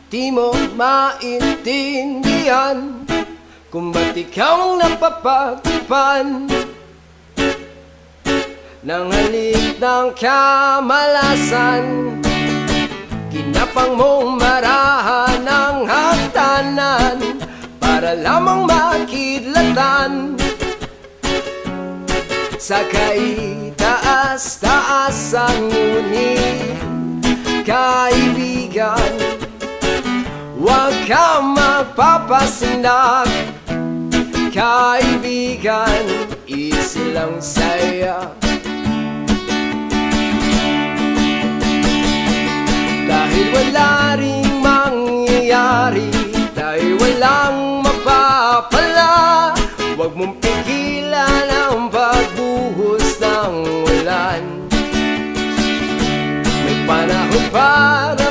Di mo maintindihan kung ba't ikaw ang napapagtipan ng halik ng kamalasan. Ginapang mong marahan ng hagdanan para lamang makidlatan sa kaitaas-taasan. Ngunit kaibigan, huwag kang magpapasindak. Kaibigan, easy lang saya. Dahil wala rin